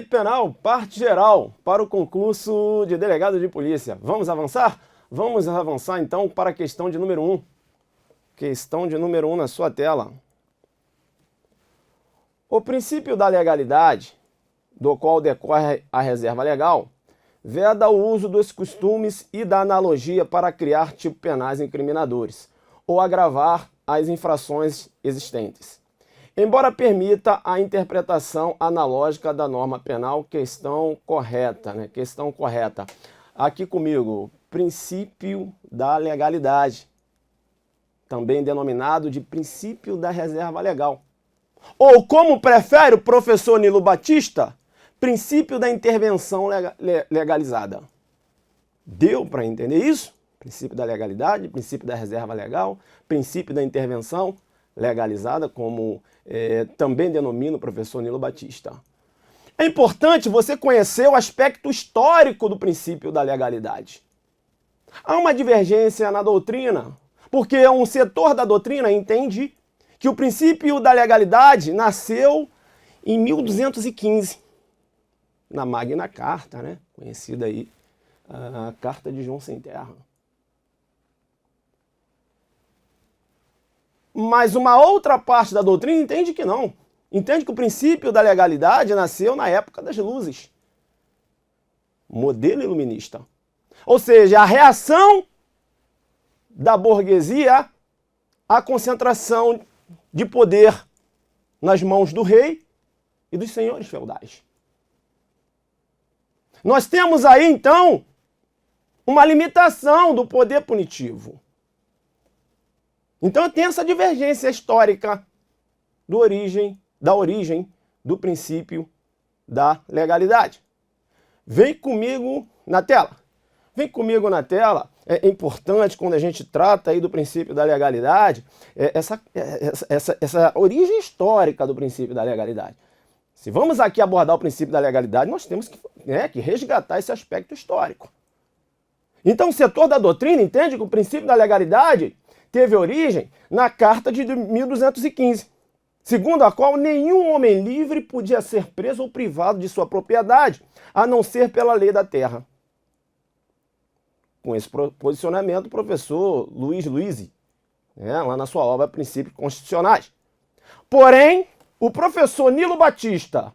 Direito Penal, parte geral, para o concurso de delegado de polícia. Vamos avançar? Vamos avançar então para a questão de número 1. Questão de número 1 na sua tela. O princípio da legalidade, do qual decorre a reserva legal, veda o uso dos costumes e da analogia para criar tipos penais incriminadores ou agravar as infrações existentes. Embora permita a interpretação analógica da norma penal, questão correta, né? Questão correta. Aqui comigo, princípio da legalidade, também denominado de princípio da reserva legal. Ou, como prefere o professor Nilo Batista, princípio da intervenção legalizada. Deu para entender isso? Princípio da legalidade, princípio da reserva legal, princípio da intervenção legalizada, como também denomina o professor Nilo Batista. É importante você conhecer o aspecto histórico do princípio da legalidade. Há uma divergência na doutrina, porque um setor da doutrina entende que o princípio da legalidade nasceu em 1215, na Magna Carta, né? Conhecida aí, a Carta de João Sem Terra. Mas uma outra parte da doutrina entende que não. Entende que o princípio da legalidade nasceu na época das luzes. Modelo iluminista. Ou seja, a reação da burguesia à concentração de poder nas mãos do rei e dos senhores feudais. Nós temos aí, então, uma limitação do poder punitivo. Então tem essa divergência histórica da origem do princípio da legalidade. Vem comigo na tela. Vem comigo na tela. É importante, quando a gente trata aí do princípio da legalidade, essa origem histórica do princípio da legalidade. Se vamos aqui abordar o princípio da legalidade, nós temos que resgatar esse aspecto histórico. Então o setor da doutrina entende que o princípio da legalidade teve origem na Carta de 1215, segundo a qual nenhum homem livre podia ser preso ou privado de sua propriedade, a não ser pela lei da terra. Com esse posicionamento, o professor Luiz Luizy, lá na sua obra Princípios Constitucionais. Porém, o professor Nilo Batista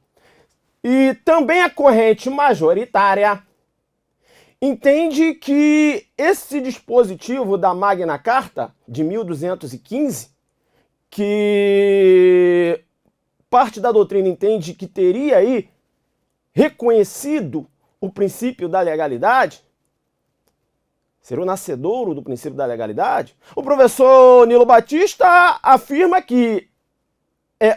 e também a corrente majoritária entende que esse dispositivo da Magna Carta de 1215, que parte da doutrina entende que teria aí reconhecido o princípio da legalidade, seria o nascedouro do princípio da legalidade, o professor Nilo Batista afirma que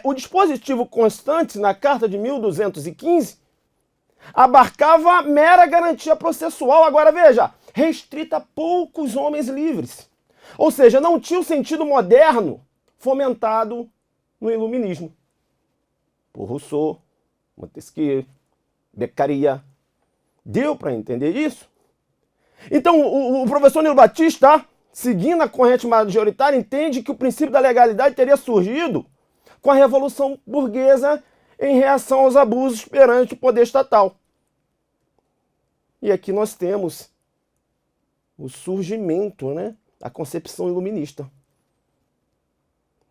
o dispositivo constante na Carta de 1215 abarcava mera garantia processual, agora veja, restrita a poucos homens livres. Ou seja, não tinha o sentido moderno fomentado no iluminismo. Por Rousseau, Montesquieu, Beccaria. Deu para entender isso? Então, o professor Nilo Batista, seguindo a corrente majoritária, entende que o princípio da legalidade teria surgido com a Revolução Burguesa em reação aos abusos perante o poder estatal. E aqui nós temos o surgimento, da concepção iluminista.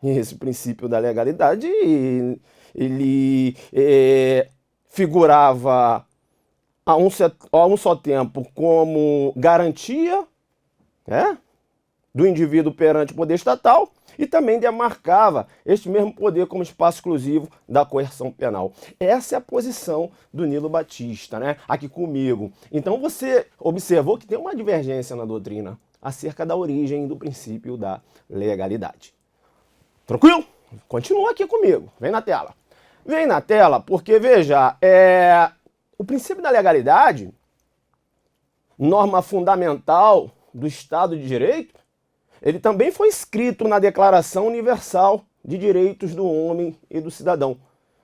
E esse princípio da legalidade, ele figurava a um só tempo como garantia do indivíduo perante o poder estatal e também demarcava este mesmo poder como espaço exclusivo da coerção penal. Essa é a posição do Nilo Batista, aqui comigo. Então você observou que tem uma divergência na doutrina acerca da origem do princípio da legalidade. Tranquilo? Continua aqui comigo. Vem na tela. Vem na tela porque, veja, o princípio da legalidade, norma fundamental do Estado de Direito, ele também foi escrito na Declaração Universal de Direitos do Homem e do Cidadão,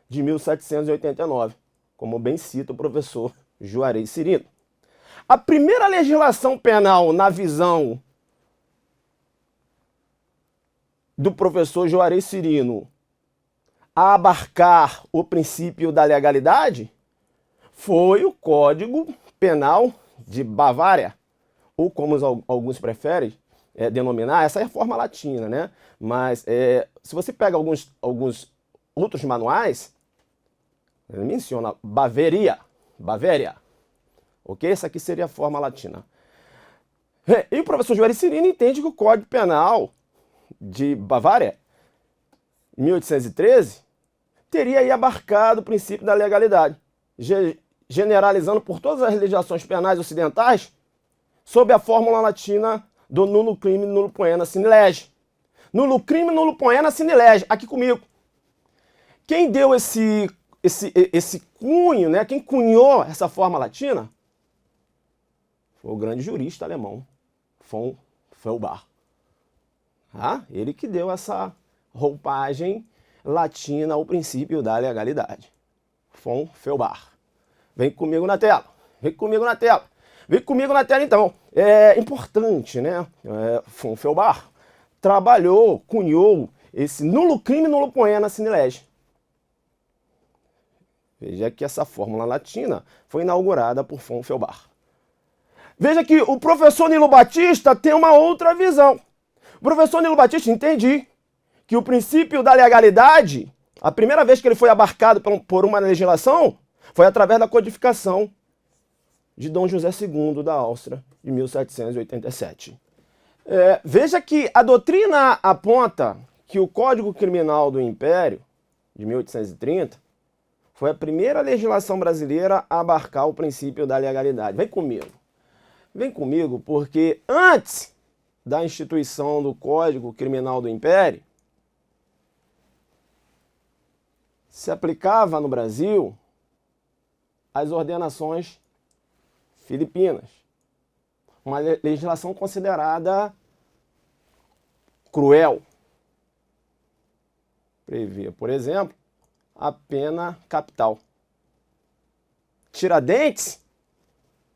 de 1789, como bem cita o professor Juarez Cirino. A primeira legislação penal, na visão do professor Juarez Cirino, a abarcar o princípio da legalidade, foi o Código Penal de Bavária, ou como alguns preferem denominar, essa é a forma latina, né? Mas se você pega alguns outros manuais, ele menciona Bavéria, ok? Essa aqui seria a forma latina. E o professor Juarez Cirino entende que o Código Penal de Bavária, 1813, teria aí abarcado o princípio da legalidade, generalizando por todas as legislações penais ocidentais sob a fórmula latina do nullum crimen nullum poena sine lege. Nullum crimen nullum poena sine lege. Aqui comigo. Quem deu esse cunho, né? Quem cunhou essa forma latina foi o grande jurista alemão, von Feuerbach. Ele que deu essa roupagem latina ao princípio da legalidade. Von Feuerbach. Vem comigo na tela. Vem comigo na tela. Vem comigo na tela, então. É importante, né? Von Feuerbach trabalhou, cunhou esse nullum crimen nullum poena sine lege. Veja que essa fórmula latina foi inaugurada por von Feuerbach. Veja que o professor Nilo Batista tem uma outra visão. O professor Nilo Batista entende que o princípio da legalidade, a primeira vez que ele foi abarcado por uma legislação, foi através da codificação de Dom José II da Áustria, de 1787. Veja que a doutrina aponta que o Código Criminal do Império, de 1830, foi a primeira legislação brasileira a abarcar o princípio da legalidade. Vem comigo. Vem comigo, porque antes da instituição do Código Criminal do Império, se aplicava no Brasil as ordenações filipinas. Uma legislação considerada cruel. Previa, por exemplo, a pena capital. Tiradentes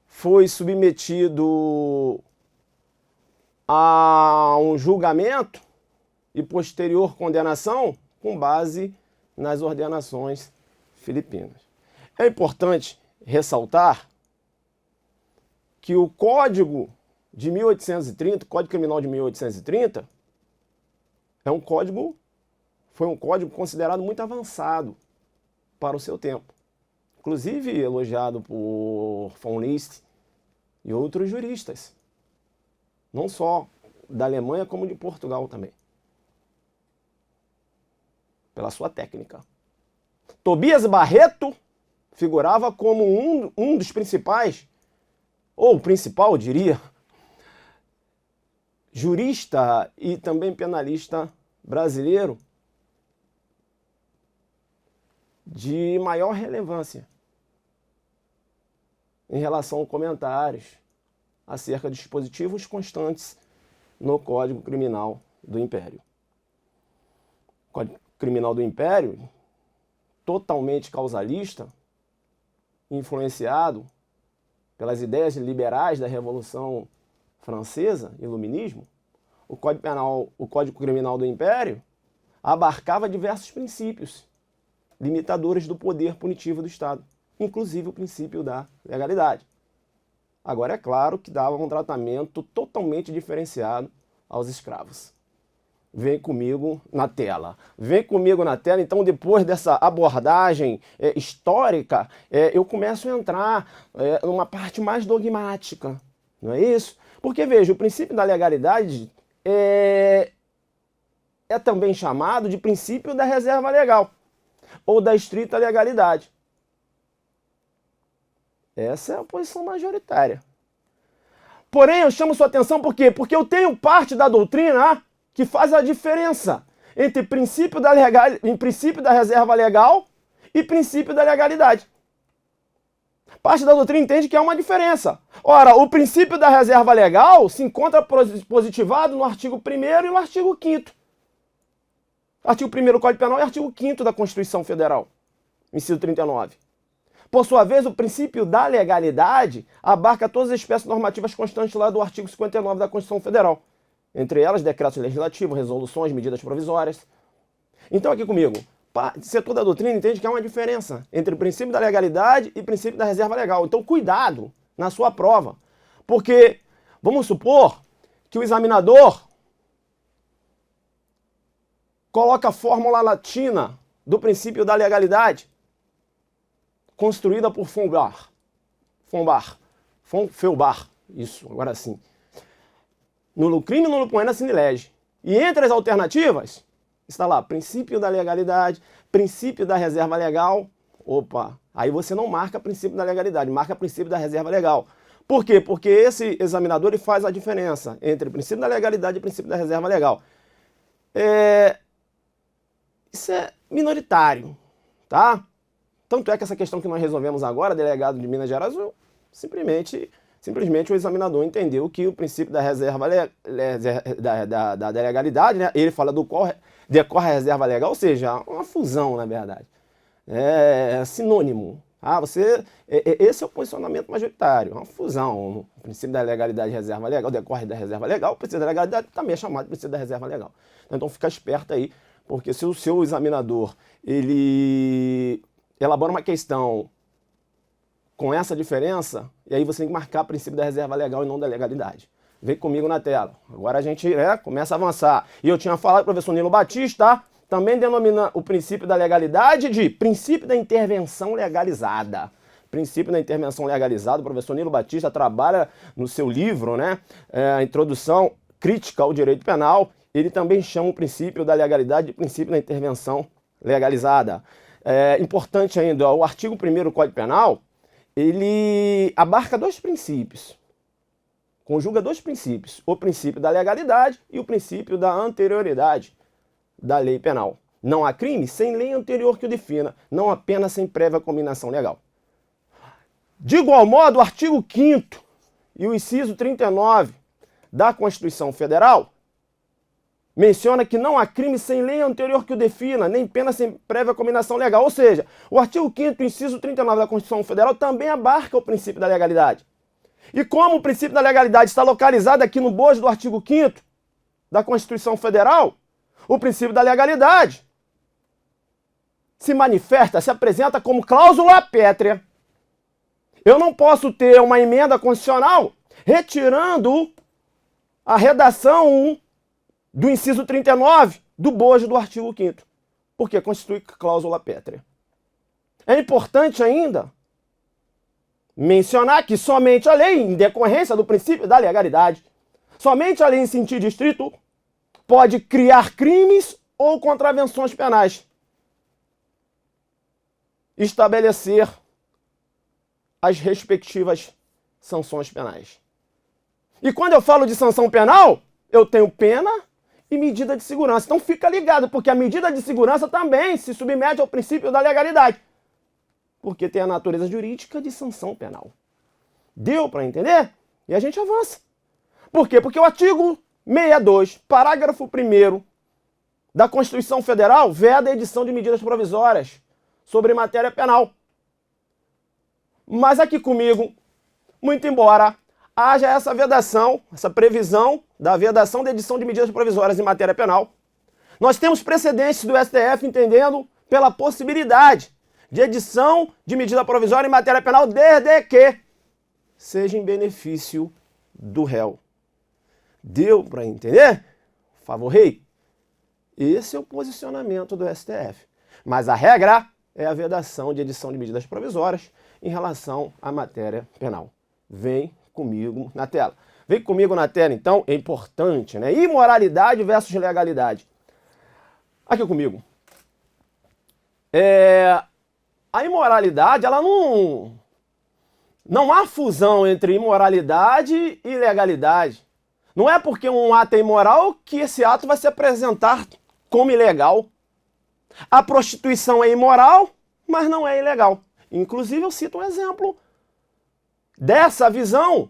foi submetido a um julgamento e posterior condenação com base nas ordenações filipinas. É importante ressaltar que o Código de 1830, o Código Criminal de 1830, foi um código considerado muito avançado para o seu tempo. Inclusive elogiado por von List e outros juristas. Não só da Alemanha, como de Portugal também. Pela sua técnica. Tobias Barreto figurava como um dos principais, ou principal, eu diria, jurista e também penalista brasileiro de maior relevância em relação a comentários acerca de dispositivos constantes no Código Criminal do Império. O Código Criminal do Império, totalmente causalista, influenciado pelas ideias liberais da Revolução Francesa, Iluminismo, o Código Criminal do Império abarcava diversos princípios limitadores do poder punitivo do Estado, inclusive o princípio da legalidade. Agora, é claro que dava um tratamento totalmente diferenciado aos escravos. Vem comigo na tela. Vem comigo na tela. Então, depois dessa abordagem histórica, eu começo a entrar numa parte mais dogmática. Não é isso? Porque, veja, o princípio da legalidade é também chamado de princípio da reserva legal, ou da estrita legalidade. Essa é a posição majoritária. Porém, eu chamo sua atenção por quê? Porque eu tenho parte da doutrina que faz a diferença entre princípio da reserva legal e princípio da legalidade. Parte da doutrina entende que há uma diferença. Ora, o princípio da reserva legal se encontra positivado no artigo 1º e no artigo 5º. Artigo 1º do Código Penal e artigo 5º da Constituição Federal, inciso 39. Por sua vez, o princípio da legalidade abarca todas as espécies normativas constantes lá do artigo 59 da Constituição Federal. Entre elas, decretos legislativos, resoluções, medidas provisórias. Então, aqui comigo, setor da doutrina entende que há uma diferença entre o princípio da legalidade e o princípio da reserva legal. Então, cuidado na sua prova. Porque, vamos supor que o examinador coloca a fórmula latina do princípio da legalidade, construída por Feuerbach, isso, agora sim. Nullum crimen, nullum poena sine lege. E entre as alternativas, está lá, princípio da legalidade, princípio da reserva legal. Opa, aí você não marca princípio da legalidade, marca princípio da reserva legal. Por quê? Porque esse examinador ele faz a diferença entre o princípio da legalidade e o princípio da reserva legal. Isso é minoritário, tá? Tanto é que essa questão que nós resolvemos agora, delegado de Minas Gerais, simplesmente o examinador entendeu que o princípio da reserva da legalidade, né, ele fala do qual decorre a reserva legal, ou seja, uma fusão, na verdade. É sinônimo. Esse é o posicionamento majoritário, uma fusão. O princípio da legalidade e reserva legal decorre da reserva legal, o princípio da legalidade também é chamado de princípio da reserva legal. Então fica esperto aí, porque se o seu examinador ele elabora uma questão com essa diferença, e aí você tem que marcar o princípio da reserva legal e não da legalidade. Vem comigo na tela. Agora a gente começa a avançar. E eu tinha falado com o professor Nilo Batista, também denomina o princípio da legalidade de princípio da intervenção legalizada. Princípio da intervenção legalizada, o professor Nilo Batista trabalha no seu livro, né, a Introdução Crítica ao Direito Penal, ele também chama o princípio da legalidade de princípio da intervenção legalizada. Importante ainda, o artigo 1º do Código Penal, ele abarca dois princípios, conjuga dois princípios, o princípio da legalidade e o princípio da anterioridade da lei penal. Não há crime sem lei anterior que o defina, não há pena sem prévia combinação legal. De igual modo, o artigo 5º e o inciso 39 da Constituição Federal menciona que não há crime sem lei anterior que o defina, nem pena sem prévia combinação legal. Ou seja, o artigo 5º, inciso 39 da Constituição Federal também abarca o princípio da legalidade. E como o princípio da legalidade está localizado aqui no bojo do artigo 5º da Constituição Federal, o princípio da legalidade se manifesta, se apresenta como cláusula pétrea. Eu não posso ter uma emenda constitucional retirando a redação do inciso 39 do bojo do artigo 5º, porque constitui cláusula pétrea. É importante ainda mencionar que somente a lei, em decorrência do princípio da legalidade, somente a lei em sentido estrito pode criar crimes ou contravenções penais, estabelecer as respectivas sanções penais. E quando eu falo de sanção penal, eu tenho pena e medida de segurança. Então fica ligado, porque a medida de segurança também se submete ao princípio da legalidade, porque tem a natureza jurídica de sanção penal. Deu para entender? E a gente avança. Por quê? Porque o artigo 62, parágrafo 1º da Constituição Federal veda a edição de medidas provisórias sobre matéria penal. Mas aqui comigo, muito embora haja essa vedação, essa previsão da vedação da edição de medidas provisórias em matéria penal, nós temos precedentes do STF entendendo pela possibilidade de edição de medida provisória em matéria penal desde que seja em benefício do réu. Deu para entender? Favorei? Esse é o posicionamento do STF. Mas a regra é a vedação de edição de medidas provisórias em relação à matéria penal. Vem comigo na tela. Vem comigo na tela, então, é importante, né? Imoralidade versus legalidade. Aqui comigo. A imoralidade, ela não há fusão entre imoralidade e legalidade. Não é porque um ato é imoral que esse ato vai se apresentar como ilegal. A prostituição é imoral, mas não é ilegal. Inclusive, eu cito um exemplo dessa visão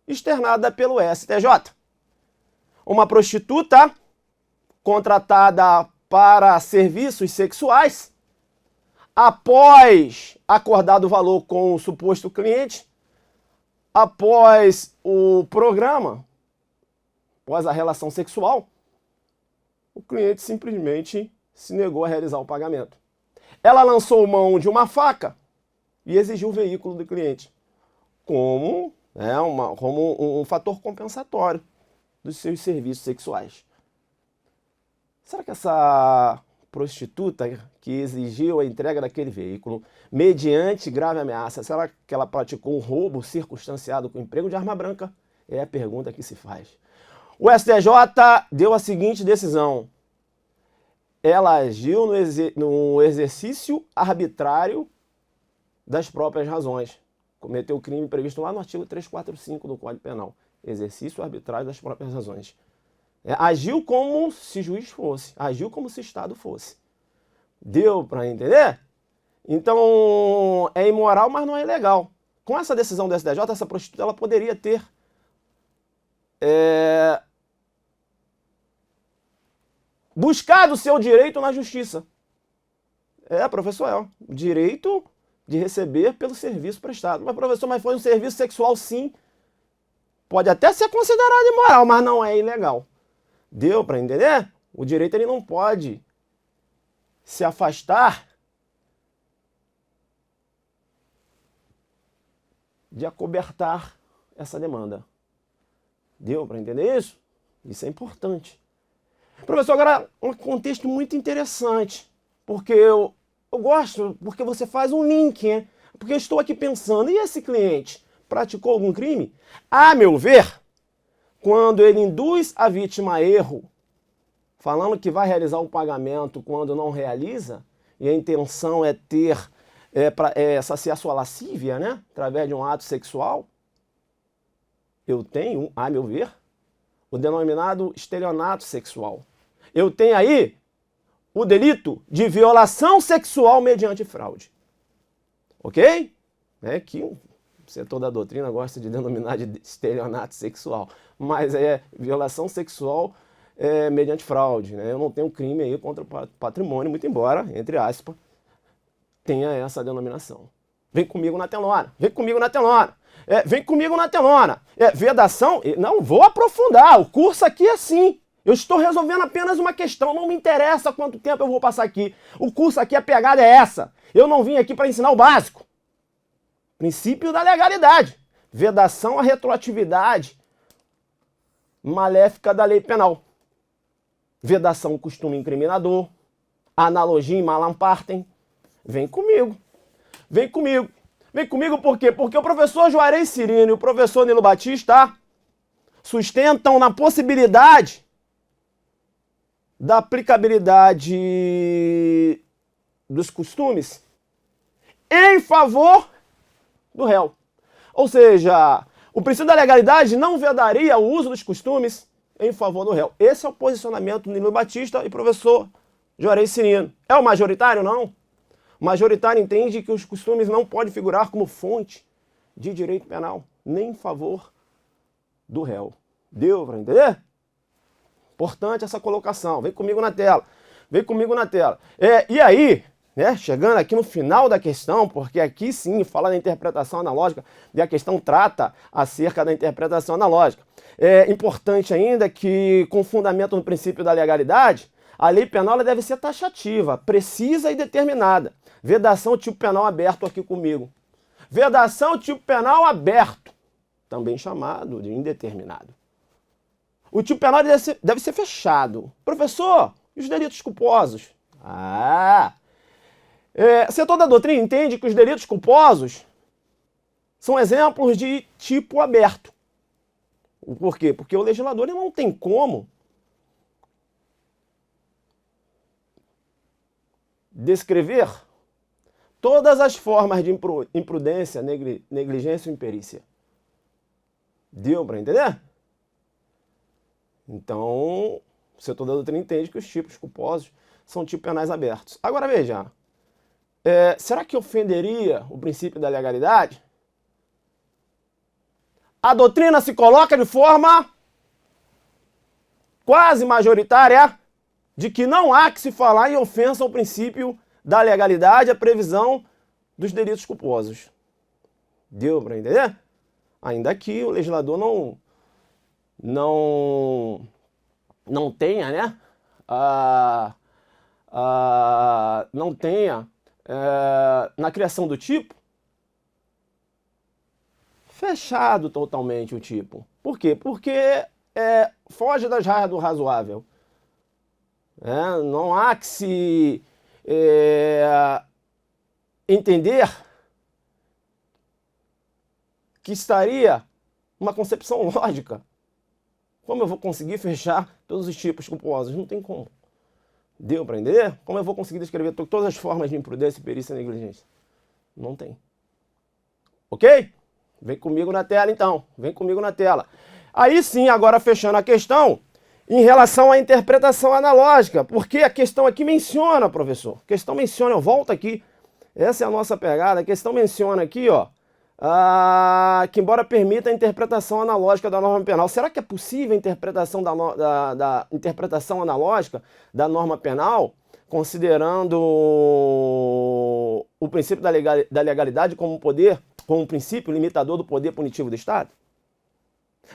externada pelo STJ. Uma prostituta contratada para serviços sexuais, após acordado o valor com o suposto cliente, após o programa, após a relação sexual, o cliente simplesmente se negou a realizar o pagamento. Ela lançou mão de uma faca e exigiu o veículo do cliente como, como um fator compensatório dos seus serviços sexuais. Será que essa prostituta que exigiu a entrega daquele veículo mediante grave ameaça, será que ela praticou um roubo circunstanciado com emprego de arma branca? É a pergunta que se faz. O STJ deu a seguinte decisão. Ela agiu no exercício arbitrário das próprias razões. Cometeu o crime previsto lá no artigo 345 do Código Penal. Exercício arbitrário das próprias razões. Agiu como se juiz fosse. Agiu como se Estado fosse. Deu para entender? Então, é imoral, mas não é ilegal. Com essa decisão do STJ, essa prostituta ela poderia ter buscado o seu direito na justiça. Professor, o direito de receber pelo serviço prestado. Mas, professor, mas foi um serviço sexual, sim. Pode até ser considerado imoral, mas não é ilegal. Deu para entender? O direito ele não pode se afastar de acobertar essa demanda. Deu para entender isso? Isso é importante. Professor, agora um contexto muito interessante, porque eu gosto, porque você faz um link, né? Porque eu estou aqui pensando, e esse cliente praticou algum crime? A meu ver, quando ele induz a vítima a erro, falando que vai realizar o pagamento quando não realiza, e a intenção é ter, saciar sua lascívia, né? Através de um ato sexual, eu tenho, a meu ver, o denominado estelionato sexual. Eu tenho aí o delito de violação sexual mediante fraude. Ok? Que o setor da doutrina gosta de denominar de estelionato sexual. Mas é violação sexual mediante fraude. Né? Eu não tenho crime aí contra o patrimônio, muito embora, entre aspas, tenha essa denominação. Vem comigo na telona. Vem comigo na telona. Vem comigo na telona. Vedação, não vou aprofundar. O curso aqui é assim. Eu estou resolvendo apenas uma questão. Não me interessa quanto tempo eu vou passar aqui. O curso aqui, a pegada é essa. Eu não vim aqui para ensinar o básico. Princípio da legalidade. Vedação à retroatividade maléfica da lei penal. Vedação ao costume incriminador. Analogia em malam partem. Vem comigo. Vem comigo. Vem comigo por quê? Porque o professor Juarez Cirino e o professor Nilo Batista sustentam na possibilidade da aplicabilidade dos costumes em favor do réu. Ou seja, o princípio da legalidade não vedaria o uso dos costumes em favor do réu. Esse é o posicionamento do Nilo Batista e professor Juarez Cirino. É o majoritário? Não. O majoritário entende que os costumes não podem figurar como fonte de direito penal, nem em favor do réu. Deu para entender? Importante essa colocação. Vem comigo na tela. Vem comigo na tela. E aí, né, chegando aqui no final da questão, porque aqui sim fala da interpretação analógica, e a questão trata acerca da interpretação analógica. É importante ainda que, com fundamento no princípio da legalidade, a lei penal ela deve ser taxativa, precisa e determinada. Vedação tipo penal aberto aqui comigo. Vedação tipo penal aberto, também chamado de indeterminado. O tipo penal deve ser fechado. Professor, e os delitos culposos? Setor da doutrina entende que os delitos culposos são exemplos de tipo aberto. Por quê? Porque o legislador ele não tem como descrever todas as formas de imprudência, negligência ou imperícia. Deu para entender? Então, o setor da doutrina entende que os tipos culposos são tipos penais abertos. Agora veja, será que ofenderia o princípio da legalidade? A doutrina se coloca de forma quase majoritária de que não há que se falar em ofensa ao princípio da legalidade, a previsão dos delitos culposos. Deu para entender? Ainda que o legislador não tenha, né, não tenha na criação do tipo, fechado totalmente o tipo. Por quê? Porque foge das raias do razoável. Não há que se entender que estaria uma concepção lógica. Como eu vou conseguir fechar todos os tipos culposos? Não tem como. Deu para entender? Como eu vou conseguir descrever todas as formas de imprudência, perícia e negligência? Não tem. Ok? Vem comigo na tela então. Vem comigo na tela. Aí sim, agora fechando a questão, em relação à interpretação analógica, porque a questão aqui menciona, professor, a questão menciona, eu volto aqui, essa é a nossa pegada, a questão menciona aqui, ó, que embora permita a interpretação analógica da norma penal, será que é possível a interpretação da interpretação analógica da norma penal, considerando o princípio da legalidade como um princípio limitador do poder punitivo do Estado?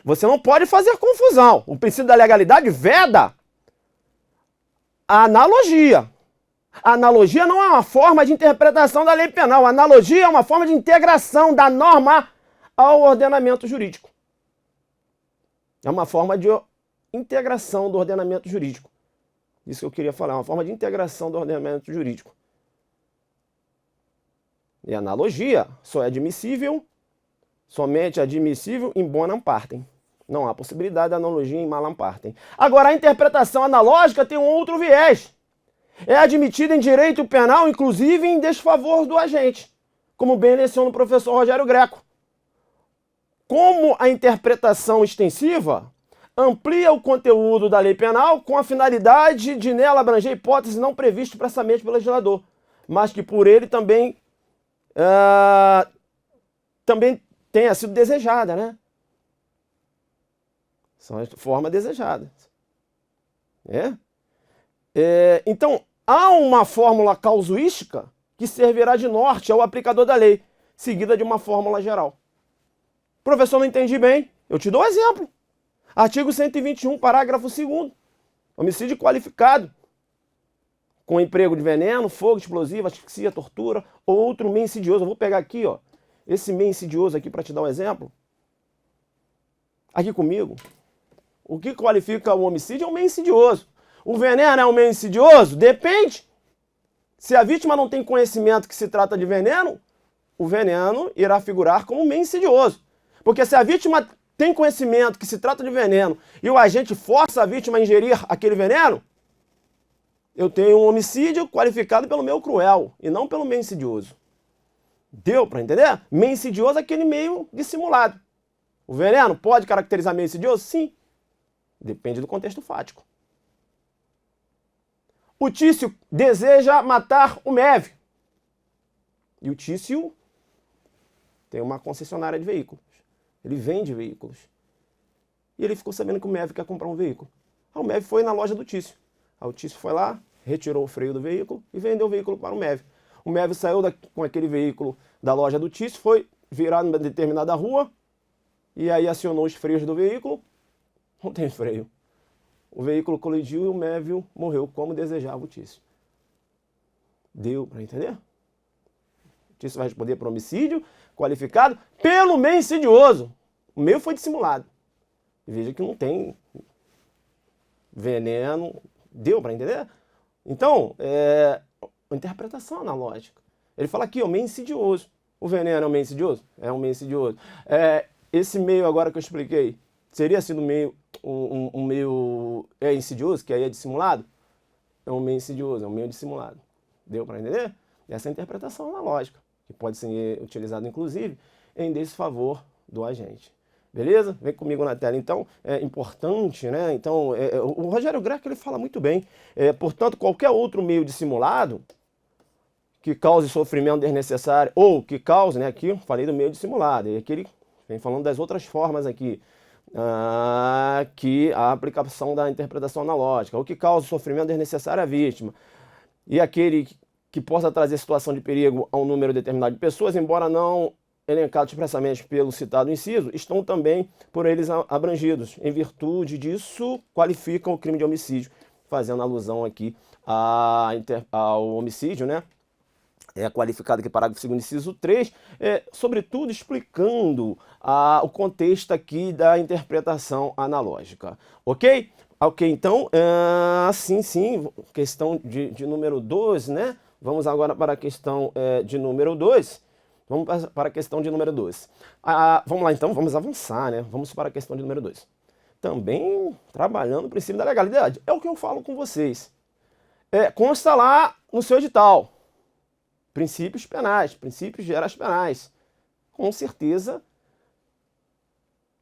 Você não pode fazer confusão. O princípio da legalidade veda a analogia. A analogia não é uma forma de interpretação da lei penal. A analogia é uma forma de integração da norma ao ordenamento jurídico. É uma forma de integração do ordenamento jurídico. Isso que eu queria falar, uma forma de integração do ordenamento jurídico. E a analogia só é admissível, somente admissível em bonam partem. Não há possibilidade de analogia em malam partem. Agora, a interpretação analógica tem um outro viés. É admitida em direito penal, inclusive em desfavor do agente, como bem menciona o professor Rogério Greco. Como a interpretação extensiva amplia o conteúdo da lei penal com a finalidade de nela abranger hipóteses não previstas expressamente pelo legislador, mas que por ele também tenha sido desejada, né? São as formas desejadas. Então, há uma fórmula causuística que servirá de norte ao aplicador da lei, seguida de uma fórmula geral. Professor, não entendi bem. Eu te dou um exemplo. Artigo 121, parágrafo 2º. Homicídio qualificado com emprego de veneno, fogo explosivo, asfixia, tortura ou outro meio insidioso. Eu vou pegar aqui, ó, esse meio insidioso aqui para te dar um exemplo. Aqui comigo. O que qualifica o homicídio é um meio insidioso. O veneno é um meio insidioso? Depende. Se a vítima não tem conhecimento que se trata de veneno, o veneno irá figurar como um meio insidioso. Porque se a vítima tem conhecimento que se trata de veneno e o agente força a vítima a ingerir aquele veneno, eu tenho um homicídio qualificado pelo meio cruel e não pelo meio insidioso. Deu para entender? Meio insidioso é aquele meio dissimulado. O veneno pode caracterizar meio insidioso? Sim. Depende do contexto fático. O Tício deseja matar o Mévio. E o Tício tem uma concessionária de veículos. Ele vende veículos. E ele ficou sabendo que o Mévio quer comprar um veículo. O Mévio foi na loja do Tício. Aí o Tício foi lá, retirou o freio do veículo e vendeu o veículo para o Mévio. O Mévio saiu com aquele veículo da loja do Tício, foi virar numa determinada rua e aí acionou os freios do veículo. Não tem freio. O veículo colidiu e o Mévio morreu como desejava o Tício. Deu para entender? O Tício vai responder por homicídio qualificado pelo meio insidioso. O meio foi dissimulado. E veja que não tem veneno. Deu para entender? Então, uma interpretação analógica. Ele fala aqui, ó, meio insidioso. O veneno é um meio insidioso? É um meio insidioso. Esse meio agora que eu expliquei, seria sido um meio insidioso, que aí é dissimulado? É um meio insidioso, é um meio dissimulado. Deu para entender? Essa é a interpretação analógica, que pode ser utilizada, inclusive, em desfavor do agente. Beleza? Vem comigo na tela. Então, é importante, né? Então, o Rogério Greco, ele fala muito bem. Portanto, qualquer outro meio dissimulado que cause sofrimento desnecessário, ou que cause, né? Aqui eu falei do meio dissimulado, e aqui ele vem falando das outras formas aqui, que a aplicação da interpretação analógica, ou que cause sofrimento desnecessário à vítima, e aquele que possa trazer situação de perigo a um número determinado de pessoas, embora não elencados expressamente pelo citado inciso, estão também por eles abrangidos. Em virtude disso, qualificam o crime de homicídio, fazendo alusão aqui ao homicídio, né? É qualificado aqui, parágrafo 2º, inciso 3, sobretudo explicando o contexto aqui da interpretação analógica, ok? Ok, então, sim, questão de número 2, né? Vamos agora para a questão de número 2. Vamos para a questão de número 2. Vamos lá, então, vamos avançar, né? Vamos para a questão de número 2. Também trabalhando o princípio da legalidade. É o que eu falo com vocês. Consta lá no seu edital. Princípios penais, princípios gerais penais. Com certeza,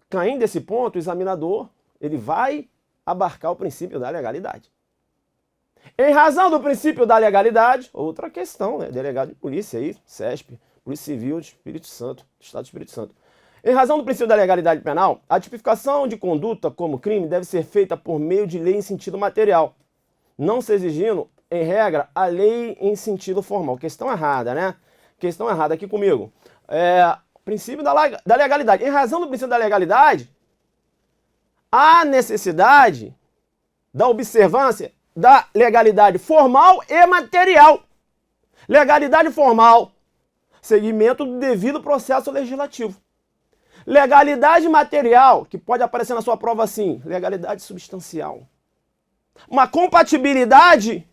caindo desse ponto, o examinador ele vai abarcar o princípio da legalidade. Em razão do princípio da legalidade, outra questão, né? Delegado de polícia aí, CESP, Polícia Civil de Espírito Santo, Estado do Espírito Santo. Em razão do princípio da legalidade penal, a tipificação de conduta como crime deve ser feita por meio de lei em sentido material, não se exigindo, em regra, a lei em sentido formal. Questão errada, né? Questão errada aqui comigo. Princípio da legalidade. Em razão do princípio da legalidade, há necessidade da observância da legalidade formal e material. Legalidade formal, seguimento do devido processo legislativo. Legalidade material, que pode aparecer na sua prova assim, legalidade substancial. Uma compatibilidade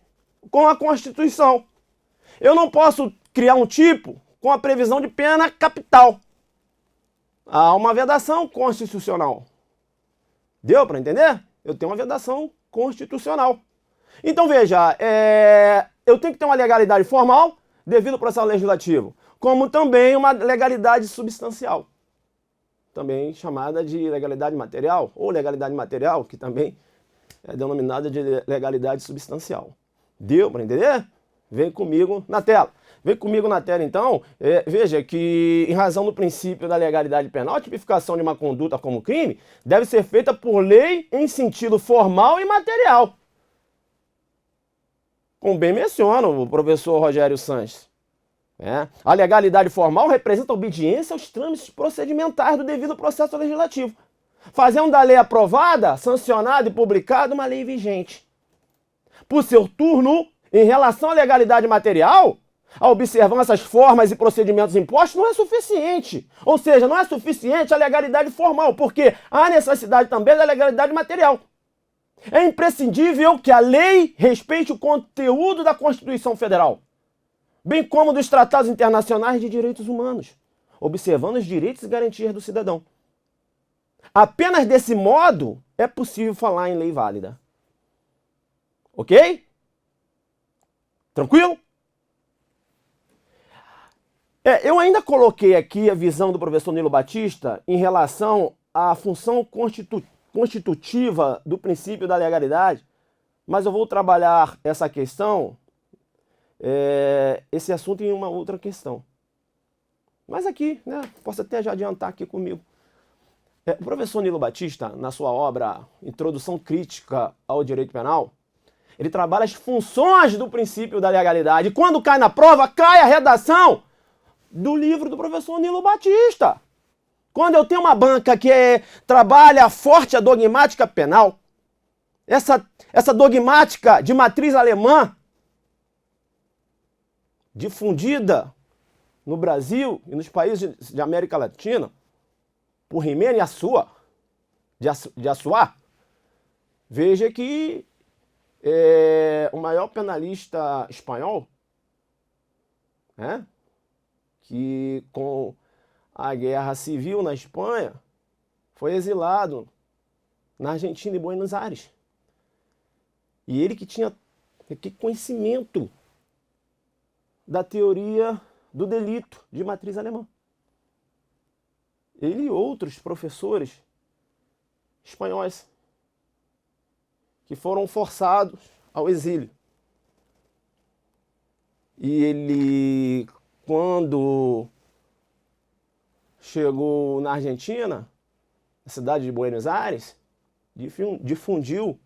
com a Constituição. Eu não posso criar um tipo com a previsão de pena capital. Há uma vedação constitucional. Deu para entender? Eu tenho uma vedação constitucional. Então veja, eu tenho que ter uma legalidade formal devido ao processo legislativo, como também uma legalidade substancial, também chamada de legalidade material, ou legalidade material, que também é denominada de legalidade substancial. Deu para entender? Vem comigo na tela. Vem comigo na tela, então. Veja que, em razão do princípio da legalidade penal, a tipificação de uma conduta como crime deve ser feita por lei em sentido formal e material. Como bem menciona o professor Rogério Sanches. A legalidade formal representa a obediência aos trâmites procedimentais do devido processo legislativo, fazendo da lei aprovada, sancionada e publicada uma lei vigente. Por seu turno, em relação à legalidade material, a observância às formas e procedimentos impostos não é suficiente. Ou seja, não é suficiente a legalidade formal, porque há necessidade também da legalidade material. É imprescindível que a lei respeite o conteúdo da Constituição Federal, bem como dos tratados internacionais de direitos humanos, observando os direitos e garantias do cidadão. Apenas desse modo é possível falar em lei válida. Ok? Tranquilo? Eu ainda coloquei aqui a visão do professor Nilo Batista em relação à função constitutiva do princípio da legalidade, mas eu vou trabalhar essa questão, esse assunto em uma outra questão. Mas aqui, né, posso até já adiantar aqui comigo. O professor Nilo Batista, na sua obra Introdução Crítica ao Direito Penal, ele trabalha as funções do princípio da legalidade. E quando cai na prova, cai a redação do livro do professor Nilo Batista. Quando eu tenho uma banca que trabalha forte a dogmática penal, essa dogmática de matriz alemã, difundida no Brasil e nos países de América Latina, por Rimene de Assuá, veja que o maior penalista espanhol, que com a guerra civil na Espanha, foi exilado na Argentina e Buenos Aires. E ele que tinha conhecimento da teoria do delito de matriz alemã. Ele e outros professores espanhóis que foram forçados ao exílio. E ele, quando chegou na Argentina, na cidade de Buenos Aires, difundiu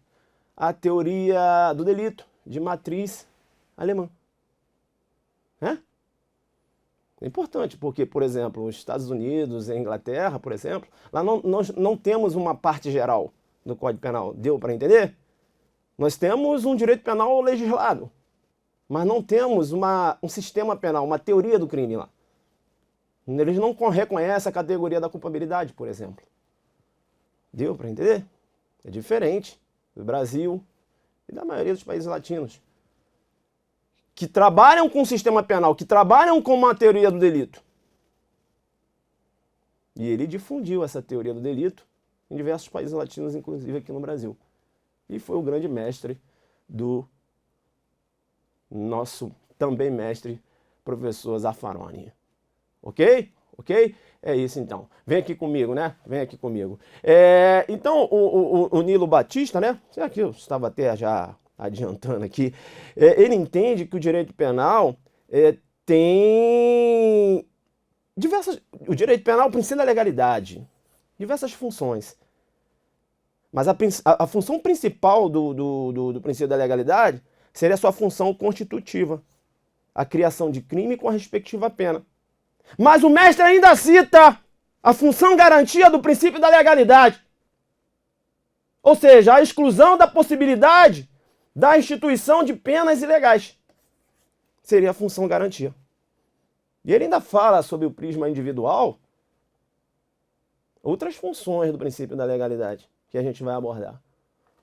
a teoria do delito de matriz alemã. É importante, porque, por exemplo, os Estados Unidos e a Inglaterra, por exemplo, lá nós não temos uma parte geral do Código Penal. Deu para entender? Nós temos um direito penal legislado, mas não temos um sistema penal, uma teoria do crime lá. Eles não reconhecem a categoria da culpabilidade, por exemplo. Deu para entender? É diferente do Brasil e da maioria dos países latinos, que trabalham com o sistema penal, que trabalham com uma teoria do delito. E ele difundiu essa teoria do delito em diversos países latinos, inclusive aqui no Brasil. E foi o grande mestre do nosso também mestre, professor Zaffaroni. Ok? Ok? É isso então. Vem aqui comigo, né? Vem aqui comigo. Então, o Nilo Batista, né? Será que eu estava até já adiantando aqui? Ele entende que o direito penal tem diversas... O direito penal precisa da legalidade. Diversas funções. Mas a função principal do princípio da legalidade seria a sua função constitutiva. A criação de crime com a respectiva pena. Mas o mestre ainda cita a função garantia do princípio da legalidade. Ou seja, a exclusão da possibilidade da instituição de penas ilegais. Seria a função garantia. E ele ainda fala sobre o prisma individual, outras funções do princípio da legalidade, que a gente vai abordar.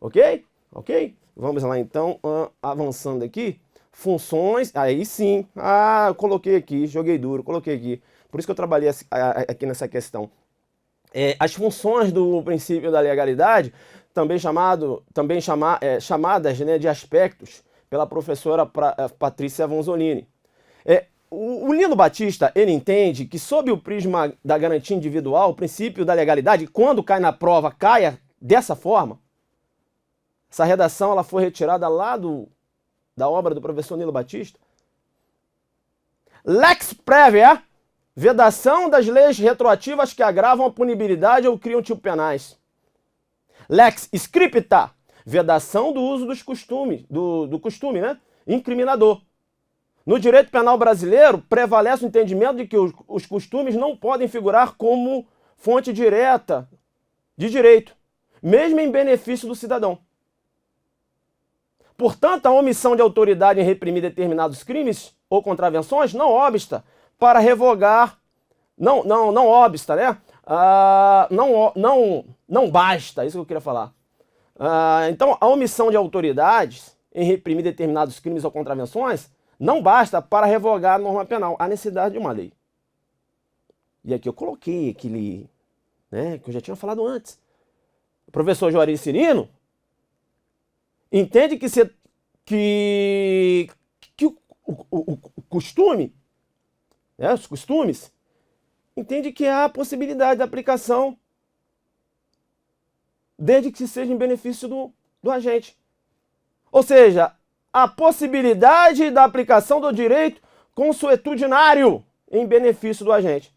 Ok? Ok? Vamos lá então, avançando aqui. Funções, aí sim, eu coloquei aqui, joguei duro, coloquei aqui. Por isso que eu trabalhei aqui nessa questão. As funções do princípio da legalidade, chamadas, né, de aspectos pela professora Patrícia Vonzolini. O Nilo Batista, ele entende que sob o prisma da garantia individual, o princípio da legalidade, quando cai na prova, caia dessa forma. Essa redação ela foi retirada lá da obra do professor Nilo Batista. Lex prévia, vedação das leis retroativas que agravam a punibilidade ou criam tipo penais. Lex scripta, vedação do uso dos costumes, do costume, né? Incriminador. No direito penal brasileiro, prevalece o entendimento de que os costumes não podem figurar como fonte direta de direito, mesmo em benefício do cidadão. Portanto, a omissão de autoridade em reprimir determinados crimes ou contravenções não obsta para revogar, não obsta, né? Não basta, isso que eu queria falar. Então, a omissão de autoridades em reprimir determinados crimes ou contravenções não basta para revogar a norma penal. Há necessidade de uma lei. E aqui eu coloquei aquele, né, que eu já tinha falado antes. O professor Juarez Cirino entende que o costume, né, os costumes, entende que há a possibilidade de aplicação desde que seja em benefício do agente. Ou seja, a possibilidade da aplicação do direito consuetudinário em benefício do agente.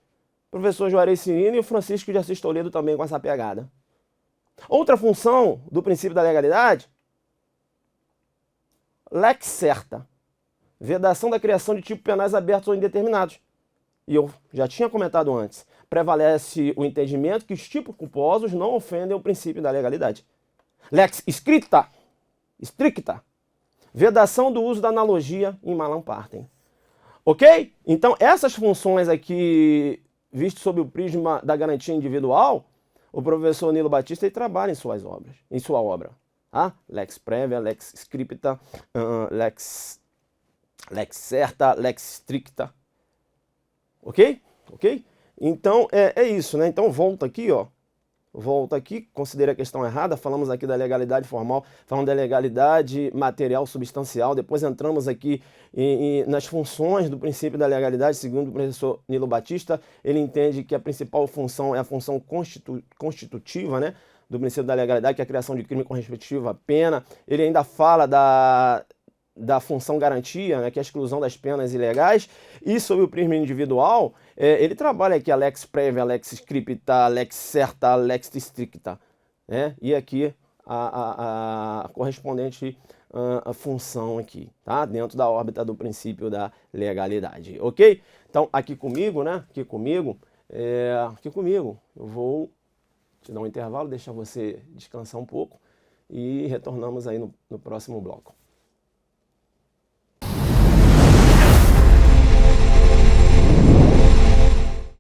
Professor Juarez Cirino e o Francisco de Assis Toledo também com essa pegada. Outra função do princípio da legalidade, lex certa, vedação da criação de tipos penais abertos ou indeterminados. E eu já tinha comentado antes, prevalece o entendimento que os tipos culposos não ofendem o princípio da legalidade. Lex stricta, vedação do uso da analogia em malam partem. Ok? Então, essas funções aqui, vistas sob o prisma da garantia individual, o professor Nilo Batista ele trabalha em sua obra. Lex prévia, lex scripta, lex certa, lex stricta. Ok? Ok? Então, é isso, né? Então, volta aqui, ó. Volta aqui, considere a questão errada, falamos aqui da legalidade formal, falamos da legalidade material substancial, depois entramos aqui nas funções do princípio da legalidade, segundo o professor Nilo Batista, ele entende que a principal função é a função constitutiva, né, do princípio da legalidade, que é a criação de crime com respectiva pena. Ele ainda fala da função garantia, né, que é a exclusão das penas ilegais, e sobre o prisma individual, ele trabalha aqui a lex prévia, lex scripta, lex certa, lex stricta, né, e aqui a correspondente função aqui, tá, dentro da órbita do princípio da legalidade, ok? Então, aqui comigo, né, aqui comigo, eu vou te dar um intervalo, deixar você descansar um pouco, e retornamos aí no próximo bloco.